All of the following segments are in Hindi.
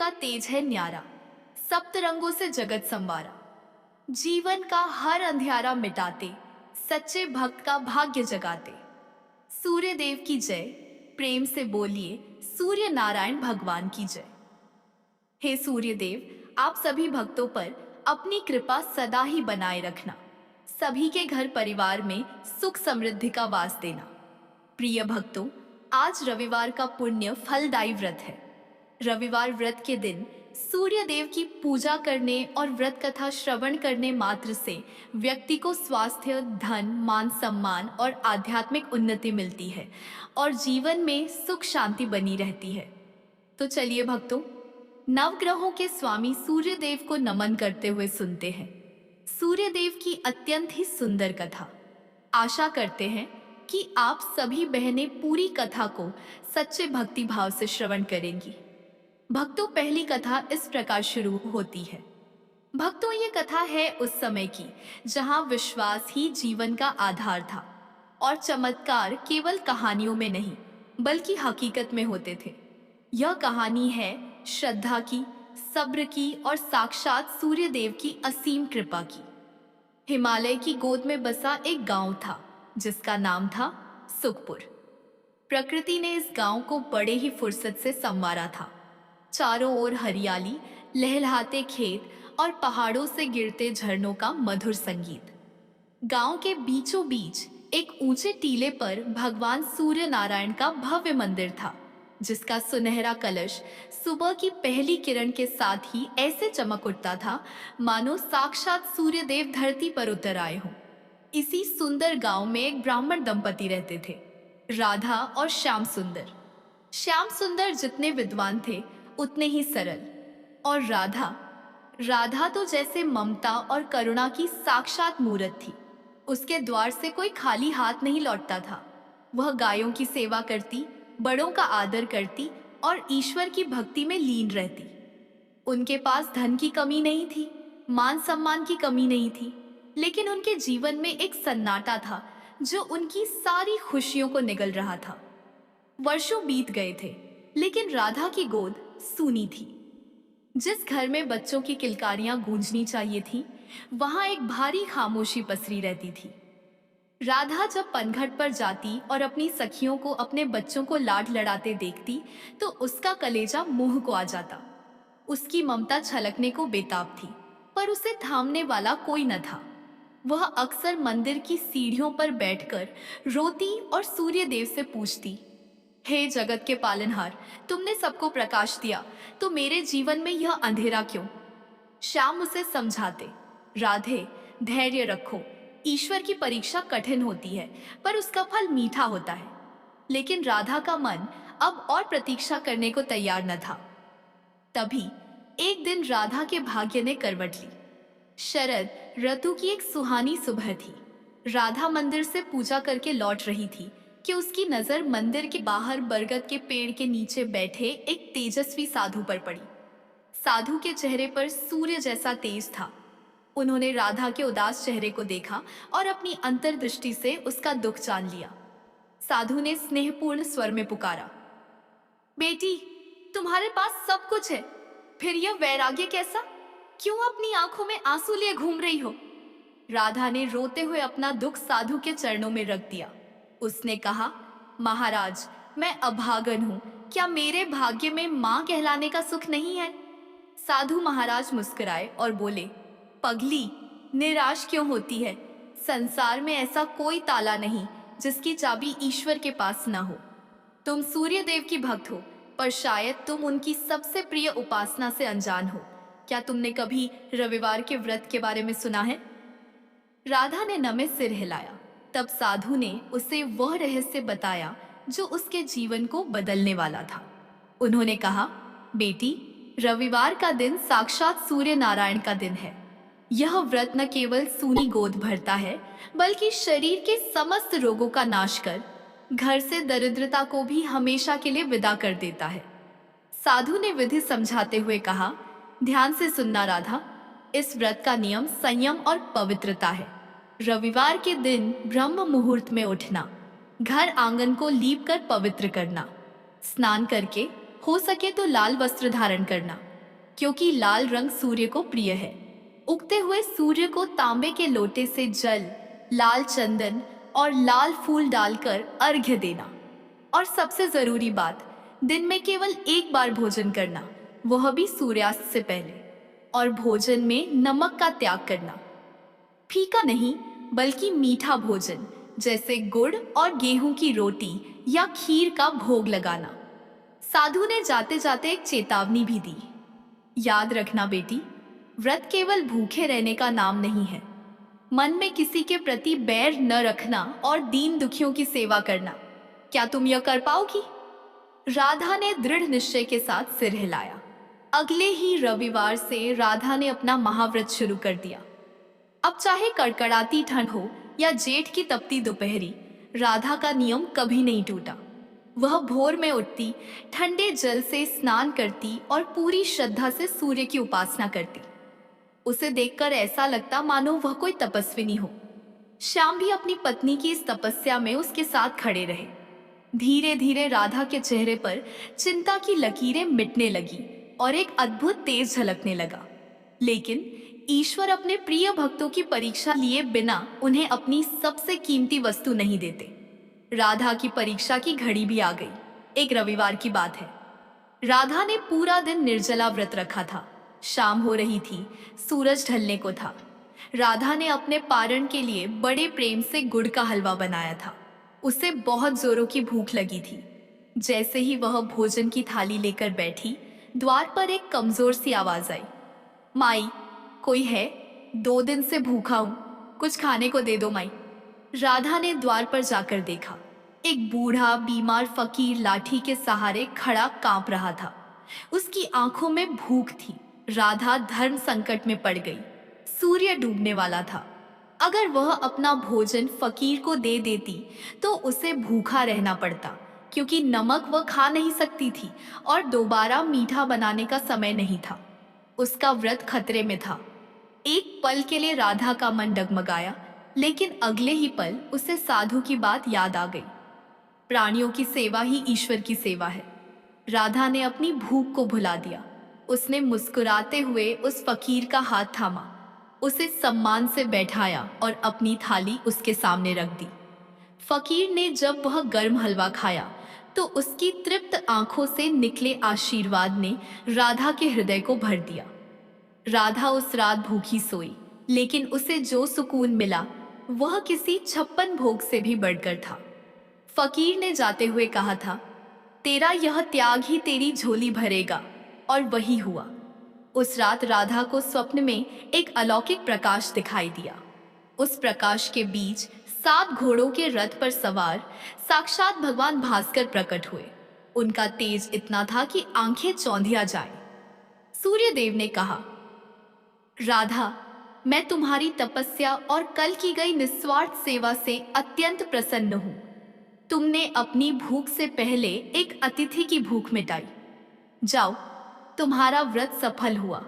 का तेज है न्यारा, सप्त रंगों से जगत संवारा। जीवन का हर अंधियारा मिटाते, सच्चे भक्त का भाग्य जगाते। सूर्य देव की जय, प्रेम से बोलिए सूर्य नारायण भगवान की जय। हे सूर्य देव, आप सभी भक्तों पर अपनी कृपा सदा ही बनाए रखना। सभी के घर परिवार में सुख समृद्धि का वास देना। प्रिय भक्तों, आज रविवार का पुण्य फलदायी व्रत है। रविवार व्रत के दिन सूर्य देव की पूजा करने और व्रत कथा श्रवण करने मात्र से व्यक्ति को स्वास्थ्य, धन, मान सम्मान और आध्यात्मिक उन्नति मिलती है और जीवन में सुख शांति बनी रहती है। तो चलिए भक्तों, नवग्रहों के स्वामी सूर्य देव को नमन करते हुए सुनते हैं सूर्य देव की अत्यंत ही सुंदर कथा। आशा करते हैं कि आप सभी बहनें पूरी कथा को सच्चे भक्ति भाव से श्रवण करेंगी। भक्तों, पहली कथा इस प्रकार शुरू होती है। भक्तों, ये कथा है उस समय की जहां विश्वास ही जीवन का आधार था और चमत्कार केवल कहानियों में नहीं बल्कि हकीकत में होते थे। यह कहानी है श्रद्धा की, सब्र की और साक्षात सूर्य देव की असीम कृपा की। हिमालय की गोद में बसा एक गांव था जिसका नाम था सुखपुर। प्रकृति ने इस गांव को बड़े ही फुर्सत से संवारा था। चारों ओर हरियाली, लहलहाते खेत और पहाड़ों से गिरते झरनों का मधुर संगीत। गांव के बीचों बीच एक ऊंचे टीले पर भगवान सूर्य नारायण का भव्य मंदिर था, जिसका सुनहरा कलश सुबह की पहली किरण के साथ ही ऐसे चमक उठता था मानो साक्षात सूर्य देव धरती पर उतर आए हों। इसी सुंदर गांव में एक ब्राह्मण दंपति रहते थे, राधा और श्याम सुंदर। श्याम सुंदर जितने विद्वान थे उतने ही सरल, और राधा तो जैसे ममता और करुणा की साक्षात मूर्त थी। उसके द्वार से कोई खाली हाथ नहीं लौटता था। वह गायों की सेवा करती, बड़ों का आदर करती और ईश्वर की भक्ति में लीन रहती। उनके पास धन की कमी नहीं थी, मान सम्मान की कमी नहीं थी, लेकिन उनके जीवन में एक सन्नाटा था जो उनकी सारी खुशियों को निगल रहा था। वर्षों बीत गए थे, लेकिन राधा की गोद सूनी थी। जिस घर में बच्चों की किलकारियां गूंजनी चाहिए थी, वहां एक भारी खामोशी पसरी रहती थी। राधा जब पनघट पर जाती और अपनी सखियों को अपने बच्चों को लाड लड़ाते देखती तो उसका कलेजा मुंह को आ जाता। उसकी ममता छलकने को बेताब थी, पर उसे थामने वाला कोई न था। वह अक्सर मंदिर की सीढ़ियों पर बैठकर रोती और सूर्य देव से पूछती, हे जगत के पालनहार, तुमने सबको प्रकाश दिया, तो मेरे जीवन में यह अंधेरा क्यों? श्याम उसे समझाते, राधे, धैर्य रखो। ईश्वर की परीक्षा कठिन होती है, पर उसका फल मीठा होता है। लेकिन राधा का मन अब और प्रतीक्षा करने को तैयार न था। तभी एक दिन राधा के भाग्य ने करवट ली। शरद ऋतु की एक सुहानी सुबह थी। राधा मंदिर से पूजा करके लौट रही थी कि उसकी नजर मंदिर के बाहर बरगद के पेड़ के नीचे बैठे एक तेजस्वी साधु पर पड़ी। साधु के चेहरे पर सूर्य जैसा तेज था। उन्होंने राधा के उदास चेहरे को देखा और अपनी अंतर्दृष्टि से उसका दुख जान लिया। साधु ने स्नेहपूर्ण स्वर में पुकारा, बेटी, तुम्हारे पास सब कुछ है, फिर यह वैराग्य कैसा? क्यों अपनी आंखों में आंसू लिए घूम रही हो? राधा ने रोते हुए अपना दुख साधु के चरणों में रख दिया। उसने कहा, महाराज, मैं अभागन हूं, क्या मेरे भाग्य में मां कहलाने का सुख नहीं है? साधु महाराज मुस्कुराए और बोले, पगली, निराश क्यों होती है? संसार में ऐसा कोई ताला नहीं जिसकी चाबी ईश्वर के पास न हो। तुम सूर्य देव की भक्त हो, पर शायद तुम उनकी सबसे प्रिय उपासना से अनजान हो। क्या तुमने कभी रविवार के व्रत के बारे में सुना है? राधा ने नमे सिर हिलाया। तब साधु ने उसे वह रहस्य बताया जो उसके जीवन को बदलने वाला था। उन्होंने कहा, बेटी, रविवार का दिन साक्षात सूर्य नारायण का दिन है। यह व्रत न केवल सूनी गोद भरता है, बल्कि शरीर के समस्त रोगों का नाश कर घर से दरिद्रता को भी हमेशा के लिए विदा कर देता है। साधु ने विधि समझाते हुए कहा, ध्यान से सुनना राधा, इस व्रत का नियम संयम और पवित्रता है। रविवार के दिन ब्रह्म मुहूर्त में उठना, घर आंगन को लीप कर पवित्र करना, स्नान करके हो सके तो लाल वस्त्र धारण करना, क्योंकि लाल रंग सूर्य को प्रिय है। उगते हुए सूर्य को तांबे के लोटे से जल, लाल चंदन और लाल फूल डालकर अर्घ्य देना। और सबसे जरूरी बात, दिन में केवल एक बार भोजन करना, वह भी सूर्यास्त से पहले। और भोजन में नमक का त्याग करना। फीका नहीं, बल्कि मीठा भोजन जैसे गुड़ और गेहूं की रोटी या खीर का भोग लगाना। साधु ने जाते जाते एक चेतावनी भी दी। याद रखना बेटी, व्रत केवल भूखे रहने का नाम नहीं है। मन में किसी के प्रति बैर न रखना और दीन दुखियों की सेवा करना। क्या तुम यह कर पाओगी? राधा ने दृढ़ निश्चय के साथ सिर हिलाया। अगले ही रविवार से राधा ने अपना महाव्रत शुरू कर दिया। अब चाहे कड़कड़ाती ठंड हो या जेठ की तपती दोपहरी, राधा का नियम कभी नहीं टूटा। वह भोर में उठती, ठंडे जल से स्नान करती और पूरी श्रद्धा से सूर्य की उपासना करती। उसे देखकर ऐसा लगता मानो वह कोई तपस्विनी हो। श्याम भी अपनी पत्नी की इस तपस्या में उसके साथ खड़े रहे। धीरे धीरे राधा के चेहरे पर चिंता की लकीरें मिटने लगी और एक अद्भुत तेज झलकने लगा। लेकिन ईश्वर अपने प्रिय भक्तों की परीक्षा लिए बिना उन्हें अपनी सबसे कीमती वस्तु नहीं देते। राधा की परीक्षा की घड़ी भी आ गई। एक रविवार की बात है। राधा ने पूरा दिन निर्जला व्रत रखा था। शाम हो रही थी, सूरज ढलने को था। राधा ने अपने पारण के लिए बड़े प्रेम से गुड़ का हलवा बनाया था। उसे बहुत जोरों की भूख लगी थी। जैसे ही वह भोजन की थाली लेकर बैठी, द्वार पर एक कमजोर सी आवाज आई। माई, कोई है? 2 दिन से भूखा हूं, कुछ खाने को दे दो माई। राधा ने द्वार पर जाकर देखा। एक बूढ़ा बीमार फकीर लाठी के सहारे खड़ा कांप रहा था। उसकी आंखों में भूख थी। राधा धर्म संकट में पड़ गई। सूर्य डूबने वाला था। अगर वह अपना भोजन फकीर को दे देती तो उसे भूखा रहना पड़ता, क्योंकि नमक वह खा नहीं सकती थी और दोबारा मीठा बनाने का समय नहीं था। उसका व्रत खतरे में था। एक पल के लिए राधा का मन डगमगाया, लेकिन अगले ही पल उसे साधु की बात याद आ गई। प्राणियों की सेवा ही ईश्वर की सेवा है। राधा ने अपनी भूख को भुला दिया। उसने मुस्कुराते हुए उस फकीर का हाथ थामा, उसे सम्मान से बैठाया और अपनी थाली उसके सामने रख दी। फकीर ने जब वह गर्म हलवा खाया तो उसकी तृप्त आंखों से निकले आशीर्वाद ने राधा के हृदय को भर दिया। राधा उस रात भूखी सोई, लेकिन उसे जो सुकून मिला वह किसी 56 भोग से भी बढ़कर था। फकीर ने जाते हुए कहा था, तेरा यह त्याग ही तेरी झोली भरेगा। और वही हुआ। उस रात राधा को स्वप्न में एक अलौकिक प्रकाश दिखाई दिया। उस प्रकाश के बीच 7 घोड़ों के रथ पर सवार साक्षात भगवान भास्कर प्रकट हुए। उनका तेज इतना था कि आंखें चौंधिया जाएं। सूर्यदेव ने कहा, राधा, मैं तुम्हारी तपस्या और कल की गई निस्वार्थ सेवा से अत्यंत प्रसन्न हूं। तुमने अपनी भूख से पहले एक अतिथि की भूख मिटाई। जाओ, तुम्हारा व्रत सफल हुआ।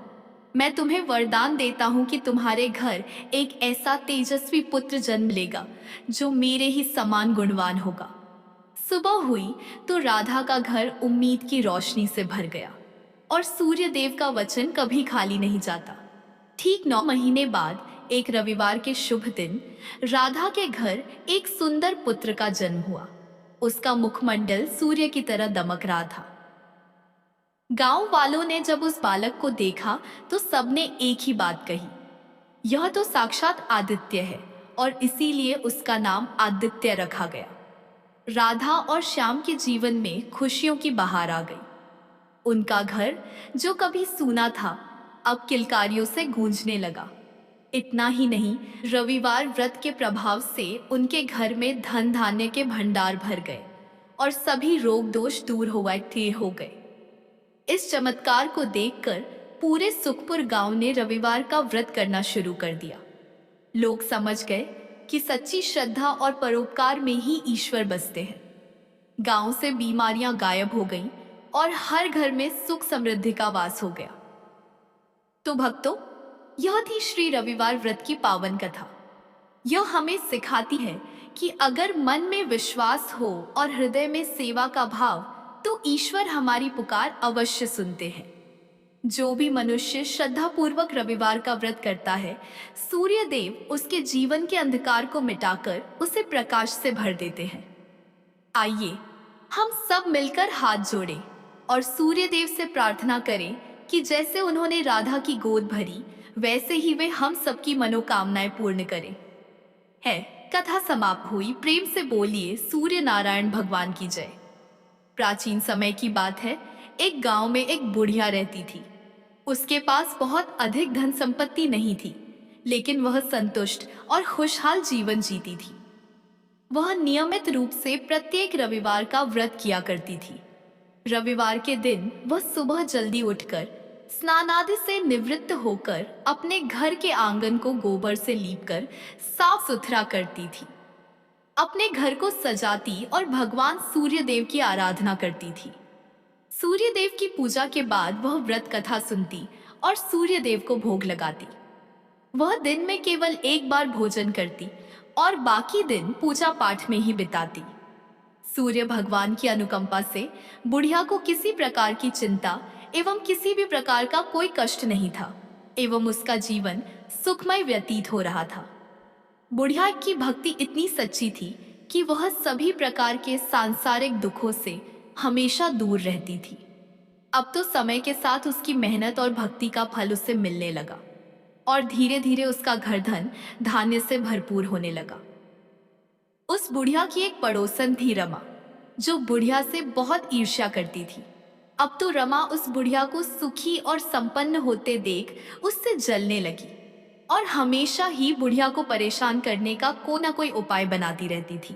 मैं तुम्हें वरदान देता हूं कि तुम्हारे घर एक ऐसा तेजस्वी पुत्र जन्म लेगा जो मेरे ही समान गुणवान होगा। सुबह हुई तो राधा का घर उम्मीद की रोशनी से भर गया और सूर्यदेव का वचन कभी खाली नहीं जाता। ठीक 9 महीने बाद एक रविवार के शुभ दिन राधा के घर एक सुंदर पुत्र का जन्म हुआ। उसका मुखमंडल सूर्य की तरह दमक रहा था। गांव वालों ने जब उस बालक को देखा तो सबने एक ही बात कही, यह तो साक्षात आदित्य है, और इसीलिए उसका नाम आदित्य रखा गया। राधा और श्याम के जीवन में खुशियों की बहार आ गई। उनका घर जो कभी सूना था अब किलकारियों से गूंजने लगा। इतना ही नहीं, रविवार व्रत के प्रभाव से उनके घर में धन धान्य के भंडार भर गए और सभी रोग दोष दूर हो गए। इस चमत्कार को देखकर पूरे सुखपुर गांव ने रविवार का व्रत करना शुरू कर दिया। लोग समझ गए कि सच्ची श्रद्धा और परोपकार में ही ईश्वर बसते हैं। गांव से बीमारियां गायब हो गईं और हर घर में सुख समृद्धि का वास हो गया। तो भक्तों, यह थी श्री रविवार व्रत की पावन कथा। यह हमें सिखाती है कि अगर मन में विश्वास हो और हृदय में सेवा का भाव, तो ईश्वर हमारी पुकार अवश्य सुनते हैं। जो भी मनुष्य श्रद्धापूर्वक रविवार का व्रत करता है, सूर्य देव उसके जीवन के अंधकार को मिटाकर उसे प्रकाश से भर देते हैं। आइए हम सब मिलकर हाथ जोड़ें और सूर्य देव से प्रार्थना करें कि जैसे उन्होंने राधा की गोद भरी, वैसे ही वे हम सबकी मनोकामनाएं पूर्ण करें। है कथा समाप्त हुई। प्रेम से बोलिए सूर्य नारायण भगवान की जय। प्राचीन समय की बात है, एक गांव में एक बुढ़िया रहती थी। उसके पास बहुत अधिक धन संपत्ति नहीं थी, लेकिन वह संतुष्ट और खुशहाल जीवन जीती थी। वह नियमित रूप से प्रत्येक रविवार का व्रत किया करती थी। रविवार के दिन वह सुबह जल्दी उठकर स्नान आदि से निवृत्त होकर अपने घर के आंगन को गोबर से लीपकर साफ सुथरा करती थी। अपने घर को सजाती और भगवान सूर्य देव की आराधना करती थी। सूर्य देव की पूजा के बाद वह व्रत कथा सुनती और सूर्य देव को भोग लगाती। वह दिन में केवल एक बार भोजन करती और बाकी दिन पूजा पाठ में ही बिताती। सूर्य भगवान की अनुकंपा से बुढ़िया को किसी प्रकार की चिंता एवं किसी भी प्रकार का कोई कष्ट नहीं था एवं उसका जीवन सुखमय व्यतीत हो रहा था। बुढ़िया की भक्ति इतनी सच्ची थी कि वह सभी प्रकार के सांसारिक दुखों से हमेशा दूर रहती थी। अब तो समय के साथ उसकी मेहनत और भक्ति का फल उसे मिलने लगा और धीरे धीरे उसका घर धन धान्य से भरपूर होने लगा। उस बुढ़िया की एक पड़ोसन थी रमा, जो बुढ़िया से बहुत ईर्ष्या करती थी। अब तो रमा उस बुढ़िया को सुखी और संपन्न होते देख उससे जलने लगी और हमेशा ही बुढ़िया को परेशान करने का कोई ना कोई उपाय बनाती रहती थी।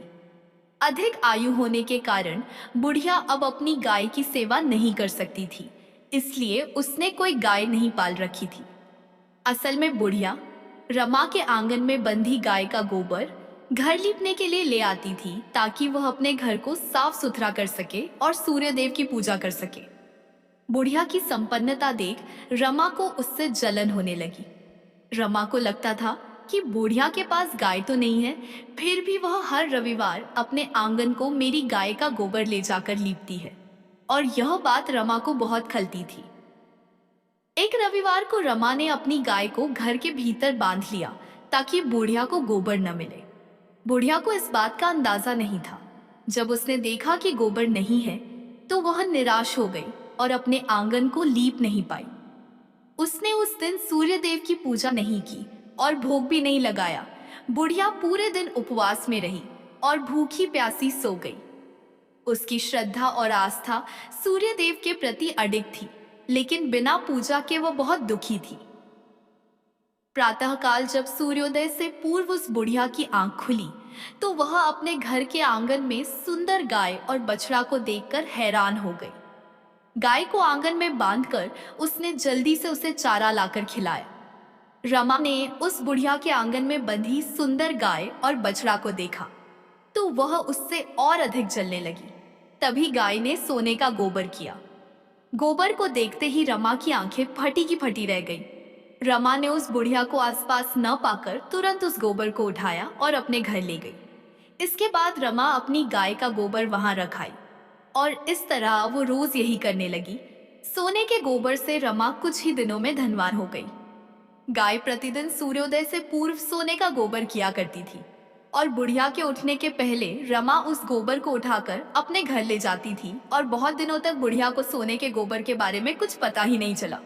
अधिक आयु होने के कारण बुढ़िया अब अपनी गाय की सेवा नहीं कर सकती थी, इसलिए उसने कोई गाय नहीं पाल रखी थी। असल में बुढ़िया रमा के आंगन में बंधी गाय का गोबर घर लीपने के लिए ले आती थी, ताकि वह अपने घर को साफ सुथरा कर सके और सूर्य देव की पूजा कर सके। बुढ़िया की संपन्नता देख रमा को उससे जलन होने लगी। रमा को लगता था कि बुढ़िया के पास गाय तो नहीं है, फिर भी वह हर रविवार अपने आंगन को मेरी गाय का गोबर ले जाकर लीपती है, और यह बात रमा को बहुत खलती थी। एक रविवार को रमा ने अपनी गाय को घर के भीतर बांध लिया ताकि बुढ़िया को गोबर न मिले। बुढ़िया को इस बात का अंदाजा नहीं था। जब उसने देखा कि गोबर नहीं है तो वह निराश हो गई और अपने आंगन को लीप नहीं पाई। उसने उस दिन सूर्य देव की पूजा नहीं की और भोग भी नहीं लगाया। बुढ़िया पूरे दिन उपवास में रही और भूखी प्यासी सो गई। उसकी श्रद्धा और आस्था सूर्य देव के प्रति अडिग थी, लेकिन बिना पूजा के वह बहुत दुखी थी। प्रातःकाल जब सूर्योदय से पूर्व उस बुढ़िया की आंख खुली तो वह अपने घर के आंगन में सुंदर गाय और बछड़ा को देखकर हैरान हो गई। गाय को आंगन में बांधकर उसने जल्दी से उसे चारा लाकर खिलाया। रमा ने उस बुढ़िया के आंगन में बंधी सुंदर गाय और बछड़ा को देखा तो वह उससे और अधिक जलने लगी। तभी गाय ने सोने का गोबर किया। गोबर को देखते ही रमा की आंखें फटी की फटी रह गई। रमा ने उस बुढ़िया को आसपास न पाकर तुरंत उस गोबर को उठाया और अपने घर ले गई। इसके बाद रमा अपनी गाय का गोबर वहां रख आई और इस तरह वो रोज यही करने लगी। सोने के गोबर से रमा कुछ ही दिनों में धनवान हो गई। गाय प्रतिदिन सूर्योदय से पूर्व सोने का गोबर किया करती थी और बुढ़िया के उठने के पहले रमा उस गोबर को उठाकर अपने घर ले जाती थी और बहुत दिनों तक बुढ़िया को सोने के गोबर के बारे में कुछ पता ही नहीं चला।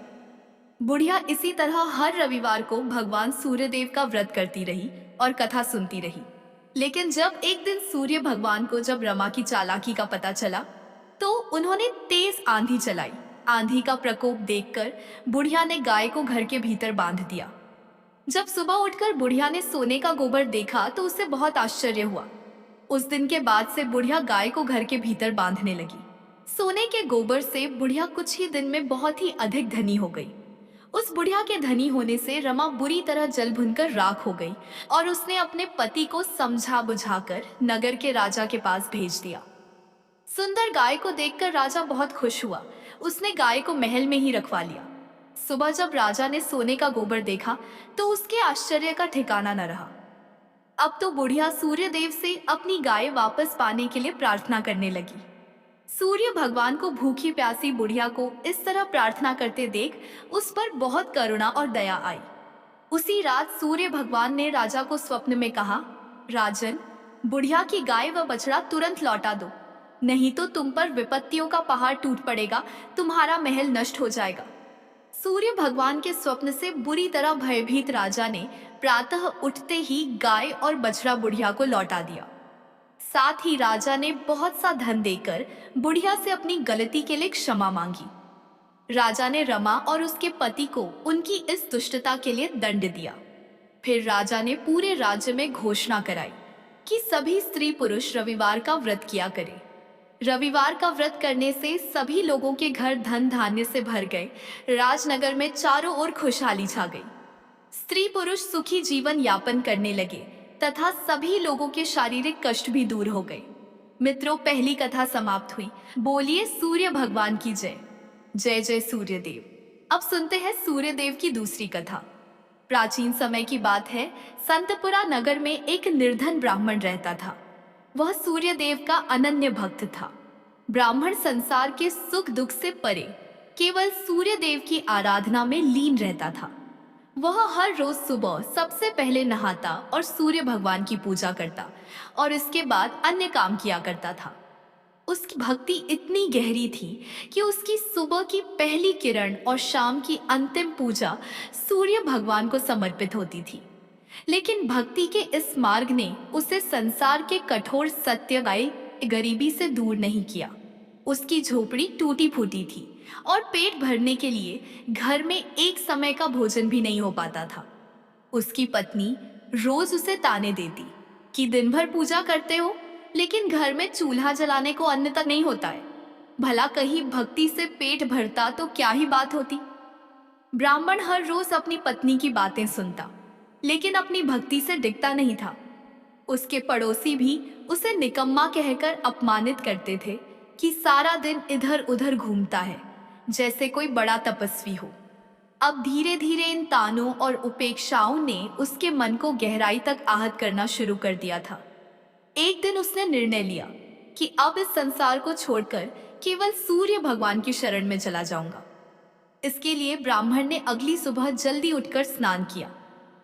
बुढ़िया इसी तरह हर रविवार को भगवान सूर्य देव का व्रत करती रही और कथा सुनती रही। लेकिन जब एक दिन सूर्य भगवान को जब रमा की चालाकी का पता चला तो उन्होंने तेज आंधी चलाई। आंधी का प्रकोप देखकर बुढ़िया ने गाय को घर के भीतर बांध दिया। जब सुबह उठकर बुढ़िया ने सोने का गोबर देखा तो उसे बहुत आश्चर्य हुआ। उस दिन के बाद से बुढ़िया गाय को घर के भीतर बांधने लगी। सोने के गोबर से बुढ़िया कुछ ही दिन में बहुत ही अधिक धनी हो गई। उस बुढ़िया के धनी होने से रमा बुरी तरह जल भुनकर राख हो गई और उसने अपने पति को समझा बुझाकर नगर के राजा के पास भेज दिया। सुंदर गाय को देखकर राजा बहुत खुश हुआ। उसने गाय को महल में ही रखवा लिया। सुबह जब राजा ने सोने का गोबर देखा तो उसके आश्चर्य का ठिकाना न रहा। अब तो बुढ़िया सूर्य देव से अपनी गाय वापस पाने के लिए प्रार्थना करने लगी। सूर्य भगवान को भूखी प्यासी बुढ़िया को इस तरह प्रार्थना करते देख उस पर बहुत करुणा और दया आई। उसी रात सूर्य भगवान ने राजा को स्वप्न में कहा, राजन, बुढ़िया की गाय व बछड़ा तुरंत लौटा दो, नहीं तो तुम पर विपत्तियों का पहाड़ टूट पड़ेगा, तुम्हारा महल नष्ट हो जाएगा। सूर्य भगवान के स्वप्न से बुरी तरह भयभीत राजा ने प्रातः उठते ही गाय और बछड़ा बुढ़िया को लौटा दिया। साथ ही राजा ने बहुत सा धन देकर बुढ़िया से अपनी गलती के लिए क्षमा मांगी। राजा ने रमा और उसके पति को उनकी इस दुष्टता के लिए दंड दिया। फिर राजा ने पूरे राज्य में घोषणा कराई कि सभी स्त्री पुरुष रविवार का व्रत किया करें। रविवार का व्रत करने से सभी लोगों के घर धन धान्य से भर गए। राजनगर में चारों ओर खुशहाली छा गई। स्त्री पुरुष सुखी जीवन यापन करने लगे तथा सभी लोगों के शारीरिक कष्ट भी दूर हो गए। मित्रों, पहली कथा समाप्त हुई। बोलिए सूर्य भगवान की जय। जय जय सूर्यदेव। अब सुनते हैं सूर्यदेव की दूसरी कथा। प्राचीन समय की बात है। संतपुरा नगर में एक निर्धन ब्राह्मण रहता था। वह सूर्यदेव का अनन्य भक्त था। ब्राह्मण संसार के सुख दुख से परे केवल सूर्यदेव की आराधना में लीन रहता था। वह हर रोज सुबह सबसे पहले नहाता और सूर्य भगवान की पूजा करता और इसके बाद अन्य काम किया करता था। उसकी भक्ति इतनी गहरी थी कि उसकी सुबह की पहली किरण और शाम की अंतिम पूजा सूर्य भगवान को समर्पित होती थी। लेकिन भक्ति के इस मार्ग ने उसे संसार के कठोर सत्य व गरीबी से दूर नहीं किया। उसकी झोपड़ी टूटी फूटी थी और पेट भरने के लिए घर में एक समय का भोजन भी नहीं हो पाता था। उसकी पत्नी रोज उसे ताने देती कि दिन भर पूजा करते हो लेकिन घर में चूल्हा जलाने को अन्न तक नहीं होता है। भला कहीं भक्ति से पेट भरता तो क्या ही बात होती। ब्राह्मण हर रोज अपनी पत्नी की बातें सुनता लेकिन अपनी भक्ति से डिगता नहीं था। उसके पड़ोसी भी उसे निकम्मा कहकर अपमानित करते थे कि सारा दिन इधर उधर घूमता है, जैसे कोई बड़ा तपस्वी हो। अब धीरे धीरे इन तानों और उपेक्षाओं ने उसके मन को गहराई तक आहत करना शुरू कर दिया था। एक दिन उसने निर्णय लिया कि अब इस संसार को छोड़कर केवल सूर्य भगवान की शरण में चला जाऊंगा। इसके लिए ब्राह्मण ने अगली सुबह जल्दी उठकर स्नान किया,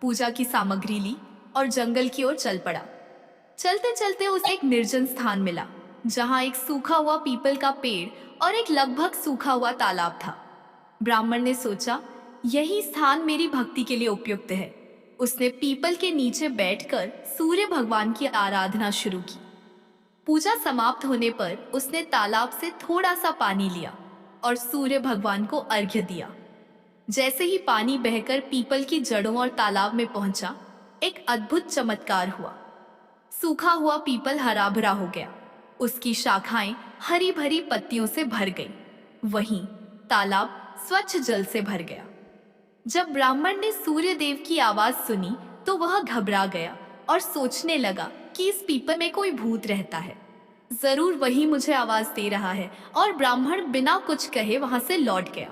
पूजा की सामग्री ली और जंगल की ओर चल पड़ा। चलते चलते उसे एक निर्जन स्थान मिला जहां एक सूखा हुआ पीपल का पेड़ और एक लगभग सूखा हुआ तालाब था। ब्राह्मण ने सोचा, यही स्थान मेरी भक्ति के लिए उपयुक्त है। उसने पीपल के नीचे बैठकर सूर्य भगवान की आराधना शुरू की। पूजा समाप्त होने पर उसने तालाब से थोड़ा सा पानी लिया और सूर्य भगवान को अर्घ्य दिया। जैसे ही पानी बहकर पीपल की जड़ों और तालाब में पहुंचा, एक अद्भुत चमत्कार हुआ। सूखा हुआ पीपल हरा भरा हो गया, उसकी शाखाएं हरी भरी पत्तियों से भर गई। वहीं तालाब स्वच्छ जल से भर गया। जब ब्राह्मण ने सूर्य देव की आवाज सुनी तो वह घबरा गया और सोचने लगा कि इस पीपल में कोई भूत रहता है, जरूर वही मुझे आवाज दे रहा है। और ब्राह्मण बिना कुछ कहे वहां से लौट गया।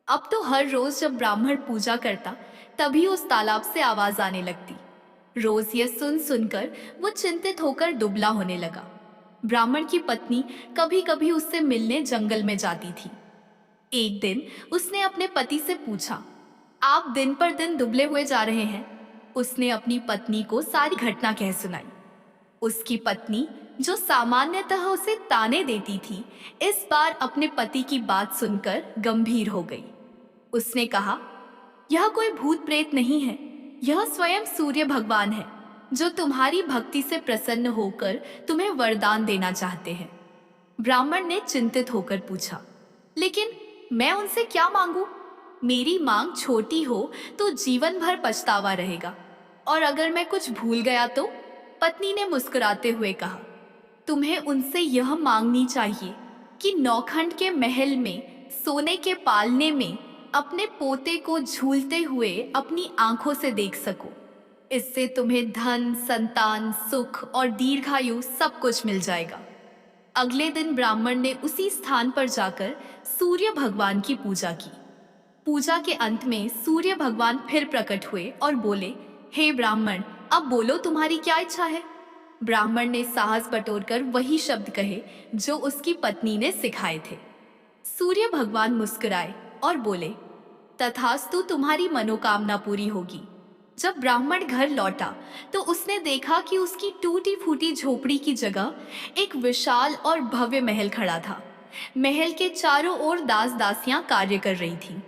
अब तो हर रोज जब ब्राह्मण पूजा करता तभी उस तालाब से आवाज आने लगती। रोज यह सुन सुनकर वो चिंतित होकर दुबला होने लगा। ब्राह्मण की पत्नी कभी कभी उससे मिलने जंगल में जाती थी। एक दिन उसने अपने पति से पूछा, आप दिन पर दिन दुबले हुए जा रहे हैं। उसने अपनी पत्नी को सारी घटना कह सुनाई। उसकी पत्नी, जो सामान्यतः उसे ताने देती थी, इस बार अपने पति की बात सुनकर गंभीर हो गई। उसने कहा, यह कोई भूत प्रेत नहीं है, यह स्वयं सूर्य भगवान है, जो तुम्हारी भक्ति से प्रसन्न होकर तुम्हें वरदान देना चाहते हैं। ब्राह्मण ने चिंतित होकर पूछा, लेकिन मैं उनसे क्या मांगू? मेरी मांग छोटी हो तो जीवन भर पछतावा रहेगा, और अगर मैं कुछ भूल गया तो? पत्नी ने मुस्कुराते हुए कहा, तुम्हें उनसे यह मांगनी चाहिए कि नौखंड के महल में सोने के पालने में अपने पोते को झूलते हुए अपनी आंखों से देख सको। इससे तुम्हें धन, संतान, सुख और दीर्घायु सब कुछ मिल जाएगा। अगले दिन ब्राह्मण ने उसी स्थान पर जाकर सूर्य भगवान की पूजा की। पूजा के अंत में सूर्य भगवान फिर प्रकट हुए और बोले, हे ब्राह्मण, अब बोलो तुम्हारी क्या इच्छा है? ब्राह्मण ने साहस बटोरकर वही शब्द कहे जो उसकी पत्नी ने सिखाए थे। सूर्य भगवान मुस्कुराए और बोले, तथास्तु, तुम्हारी मनोकामना पूरी होगी। जब ब्राह्मण घर लौटा तो उसने देखा कि उसकी टूटी फूटी झोपड़ी की जगह एक विशाल और भव्य महल खड़ा था। महल के चारों ओर दास दासियां कार्य कर रही थीं।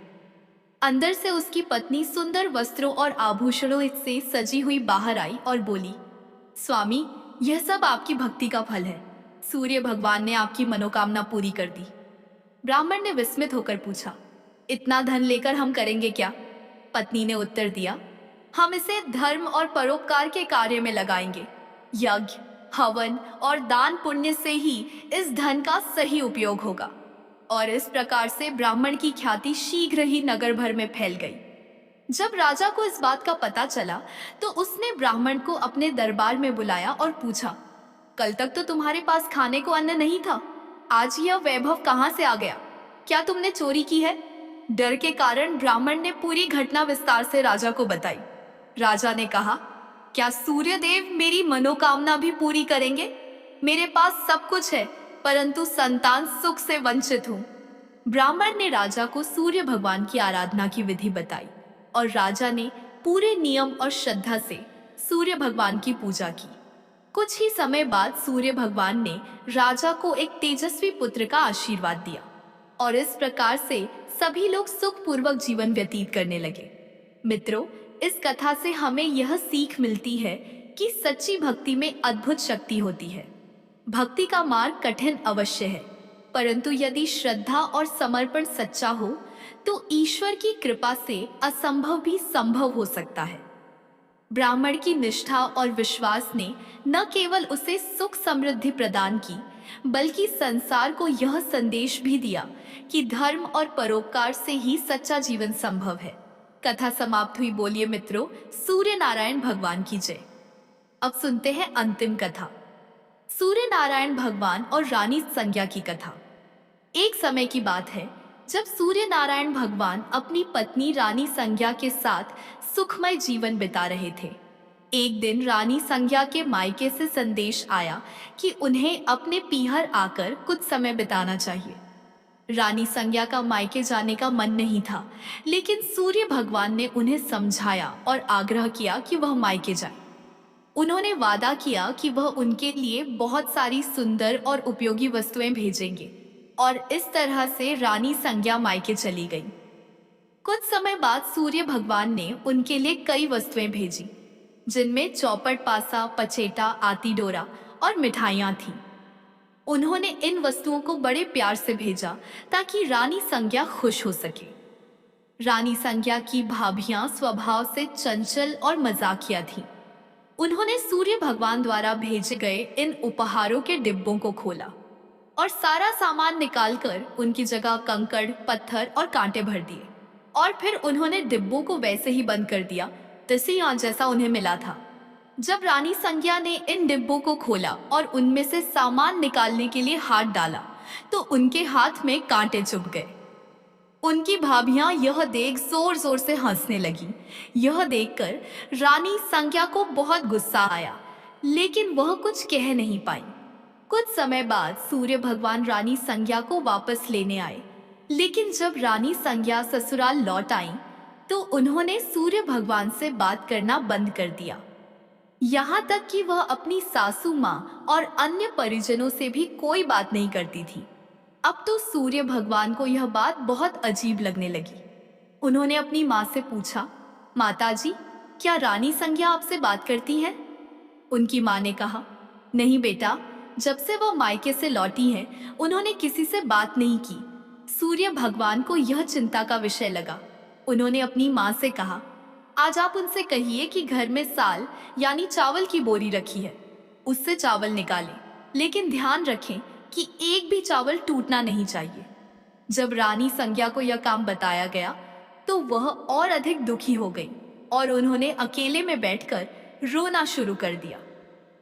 अंदर से उसकी पत्नी सुंदर वस्त्रों और आभूषणों से सजी हुई बाहर आई और बोली, स्वामी, यह सब आपकी भक्ति का फल है। सूर्य भगवान ने आपकी मनोकामना पूरी कर दी। ब्राह्मण ने विस्मित होकर पूछा, इतना धन लेकर हम करेंगे क्या? पत्नी ने उत्तर दिया, हम इसे धर्म और परोपकार के कार्य में लगाएंगे। यज्ञ, हवन और दान पुण्य से ही इस धन का सही उपयोग होगा। और इस प्रकार से ब्राह्मण की ख्याति शीघ्र ही नगर भर में फैल गई। जब राजा को इस बात का पता चला तो उसने ब्राह्मण को अपने दरबार में बुलाया और पूछा, कल तक तो तुम्हारे पास खाने को अन्न नहीं था, आज यह वैभव कहाँ से आ गया? क्या तुमने चोरी की है? डर के कारण ब्राह्मण ने पूरी घटना विस्तार से राजा को बताई। राजा ने कहा, क्या सूर्य देव मेरी मनोकामना भी पूरी करेंगे? मेरे पास सब कुछ है, परंतु संतान सुख से वंचित हूँ। ब्राह्मण ने राजा को सूर्य भगवान की आराधना की विधि बताई और राजा ने पूरे नियम और श्रद्धा से सूर्य भगवान की पूजा की। कुछ ही समय बाद सूर्य भगवान ने राजा को एक तेजस्वी पुत्र का आशीर्वाद दिया और इस प्रकार से सभी लोग सुखपूर्वक जीवन व्यतीत करने लगे। मित्रों, इस कथा से हमें यह सीख मिलती है कि सच्ची भक्ति में अद्भुत शक्ति होती है। भक्ति का मार्ग कठिन अवश्य है, परंतु यदि श्रद्धा और समर्पण सच्चा हो तो ईश्वर की कृपा से असंभव भी संभव हो सकता है। ब्राह्मण की निष्ठा और विश्वास ने न केवल उसे सुख समृद्धि प्रदान की, बल्कि संसार को यह संदेश भी दिया कि धर्म और परोपकार से ही सच्चा जीवन संभव है। कथा समाप्त हुई। बोलिए मित्रों, सूर्य नारायण भगवान की जय। अब सुनते हैं अंतिम कथा, सूर्य नारायण भगवान और रानी संज्ञा की कथा। एक समय की बात है जब सूर्य नारायण भगवान अपनी पत्नी रानी संज्ञा के साथ सुखमय जीवन बिता रहे थे। एक दिन रानी संज्ञा के मायके से संदेश आया कि उन्हें अपने पीहर आकर कुछ समय बिताना चाहिए। रानी संज्ञा का मायके जाने का मन नहीं था, लेकिन सूर्य भगवान ने उन्हें समझाया और आग्रह किया कि वह मायके जाए। उन्होंने वादा किया कि वह उनके लिए बहुत सारी सुंदर और उपयोगी वस्तुएं भेजेंगे और इस तरह से रानी संज्ञा मायके चली गई। कुछ समय बाद सूर्य भगवान ने उनके लिए कई वस्तुएं भेजी, जिनमें चौपट, पासा, पचेटा, आती डोरा और मिठाइयाँ थीं। उन्होंने इन वस्तुओं को बड़े प्यार से भेजा ताकि रानी संज्ञा खुश हो सके। रानी संज्ञा की भाभियां स्वभाव से चंचल और मजाकिया थीं। उन्होंने सूर्य भगवान द्वारा भेजे गए इन उपहारों के डिब्बों को खोला और सारा सामान निकालकर उनकी जगह कंकड़, पत्थर और कांटे भर दिए और फिर उन्होंने डिब्बों को वैसे ही बंद कर दिया जैसा उन्हें मिला था। जब रानी संज्ञा ने इन डिब्बों को खोला और उनमें से सामान निकालने के लिए हाथ डाला तो उनके हाथ में कांटे चुभ गए। उनकी भाभियां यह देख जोर जोर से हंसने लगी। यह देखकर रानी संज्ञा को बहुत गुस्सा आया, लेकिन वह कुछ कह नहीं पाई। कुछ समय बाद सूर्य भगवान रानी संज्ञा को वापस लेने आए, लेकिन जब रानी संज्ञा ससुराल लौट आई तो उन्होंने सूर्य भगवान से बात करना बंद कर दिया। यहाँ तक कि वह अपनी सासू माँ और अन्य परिजनों से भी कोई बात नहीं करती थी। अब तो सूर्य भगवान को यह बात बहुत अजीब लगने लगी। उन्होंने अपनी माँ से पूछा, माताजी, क्या रानी संज्ञा आपसे बात करती है? उनकी माँ ने कहा, नहीं बेटा, जब से वह मायके से लौटी हैं, उन्होंने किसी से बात नहीं की। सूर्य भगवान को यह चिंता का विषय लगा। उन्होंने अपनी माँ से कहा, आज आप उनसे कहिए कि घर में साल यानी चावल की बोरी रखी है, उससे चावल निकालें, लेकिन ध्यान रखें कि एक भी चावल टूटना नहीं चाहिए। जब रानी संज्ञा को यह काम बताया गया तो वह और अधिक दुखी हो गई और उन्होंने अकेले में बैठकर रोना शुरू कर दिया।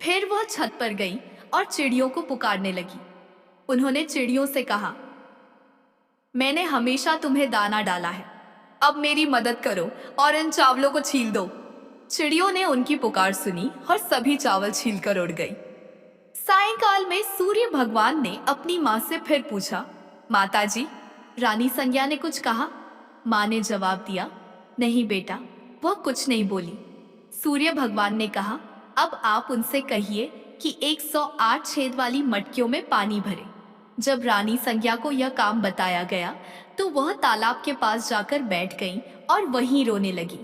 फिर वह छत पर गई और चिड़ियों को पुकारने लगी। उन्होंने चिड़ियों से कहा, मैंने हमेशा तुम्हें दाना डाला है, अब मेरी मदद करो और इन चावलों को छील दो। चिड़ियों ने उनकी पुकार सुनी और सभी चावल छीलकर उड़ गई। सायंकाल में सूर्य भगवान ने अपनी माँ से फिर पूछा, माताजी, रानी संज्ञा ने कुछ कहा? माँ ने जवाब दिया, नहीं बेटा, वह कुछ नहीं बोली। सूर्य भगवान ने कहा, अब आप उनसे कहिए कि 108 छेद वाली मटकियों में पानी भरे। जब रानी संज्ञा को यह काम बताया गया तो वह तालाब के पास जाकर बैठ गईं और वहीं रोने लगी।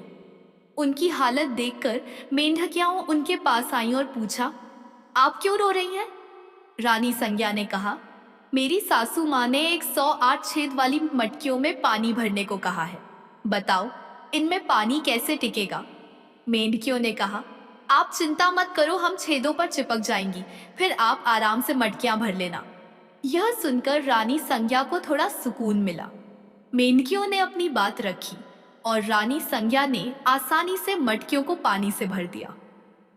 उनकी हालत देखकर मेंढकियां उनके पास आईं और पूछा, आप क्यों रो रही हैं? रानी संज्ञा ने कहा, मेरी सासू माँ ने 108 छेद वाली मटकियों में पानी भरने को कहा है। बताओ, इनमें पानी कैसे टिकेगा? मेंढकियों ने कहा, आप चिंता मत करो, हम छेदों पर चिपक जाएंगी, फिर आप आराम से मटकियां भर लेना। यह सुनकर रानी संज्ञा को थोड़ा सुकून मिला। मेंढकियों ने अपनी बात रखी और रानी संज्ञा ने आसानी से मटकियों को पानी से भर दिया।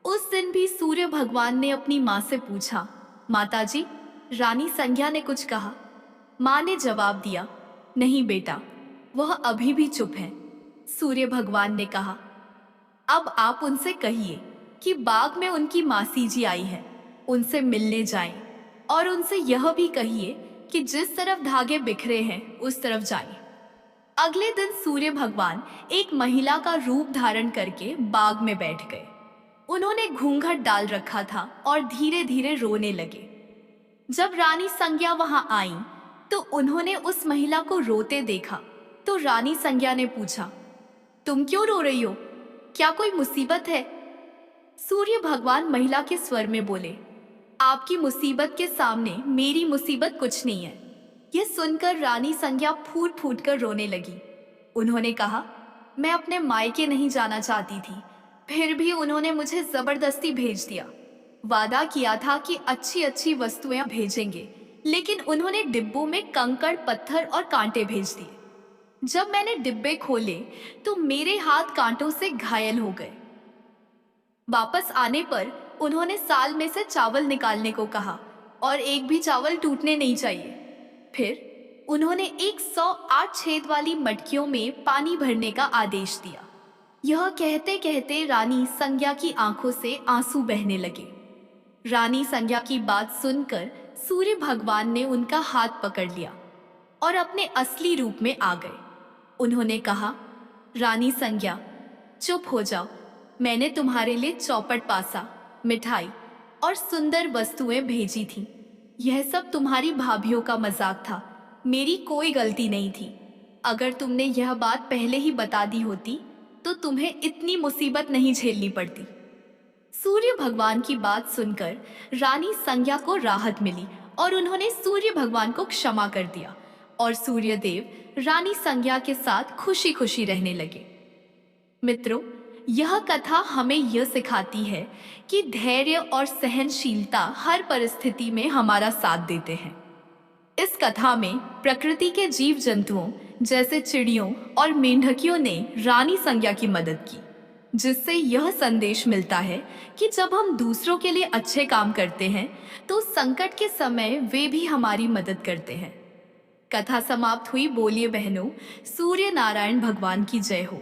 उस दिन भी सूर्य भगवान ने अपनी माँ से पूछा, माताजी, रानी संज्ञा ने कुछ कहा? माँ ने जवाब दिया, नहीं बेटा, वह अभी भी चुप है। सूर्य भगवान ने कहा, अब आप उनसे कहिए कि बाग में उनकी मासी जी आई है, उनसे मिलने जाएं और उनसे यह भी कहिए कि जिस तरफ धागे बिखरे हैं उस तरफ जाएं। अगले दिन सूर्य भगवान एक महिला का रूप धारण करके बाग में बैठ गए। उन्होंने घूंघट डाल रखा था और धीरे धीरे रोने लगे। जब रानी संज्ञा वहां आई तो उन्होंने उस महिला को रोते देखा तो रानी संज्ञा ने पूछा, तुम क्यों रो रही हो? क्या कोई मुसीबत है? सूर्य भगवान महिला के स्वर में बोले, आपकी मुसीबत के सामने मेरी मुसीबत कुछ नहीं है। यह सुनकर रानी संज्ञा फूट फूट कर रोने लगी। उन्होंने कहा, मैं अपने मायके नहीं जाना चाहती थी, फिर भी उन्होंने मुझे जबरदस्ती भेज दिया। वादा किया था कि अच्छी अच्छी वस्तुएं भेजेंगे, लेकिन उन्होंने डिब्बों में कंकड़, पत्थर और कांटे भेज दिए। जब मैंने डिब्बे खोले तो मेरे हाथ कांटों से घायल हो गए। वापस आने पर उन्होंने साल में से चावल निकालने को कहा और एक भी चावल टूटने नहीं चाहिए। फिर उन्होंने 108 छेद वाली मटकियों में पानी भरने का आदेश दिया। यह कहते कहते रानी संज्ञा की आंखों से आंसू बहने लगे। रानी संज्ञा की बात सुनकर सूर्य भगवान ने उनका हाथ पकड़ लिया और अपने असली रूप में आ गए। उन्होंने कहा, रानी संज्ञा, चुप हो जाओ। मैंने तुम्हारे लिए चौपट पासा, मिठाई और सुंदर वस्तुएं भेजी थी। यह सब तुम्हारी भाभीियों का मजाक था, मेरी कोई गलती नहीं थी। अगर तुमने यह बात पहले ही बता दी होती तो तुम्हें इतनी मुसीबत नहीं झेलनी पड़ती। सूर्य भगवान की बात सुनकर रानी संज्ञा को राहत मिली और उन्होंने सूर्य भगवान को क्षमा कर दिया और सूर्य देव रानी संज्ञा के साथ खुशी खुशी रहने लगे। मित्रों, यह कथा हमें यह सिखाती है कि धैर्य और सहनशीलता हर परिस्थिति में हमारा साथ देते हैं। इस कथा में प्रकृति के जीव जंतुओं जैसे चिड़ियों और मेंढकियों ने रानी संज्ञा की मदद की, जिससे यह संदेश मिलता है कि जब हम दूसरों के लिए अच्छे काम करते हैं तो संकट के समय वे भी हमारी मदद करते हैं। कथा समाप्त हुई। बोलिए बहनों, सूर्य नारायण भगवान की जय हो।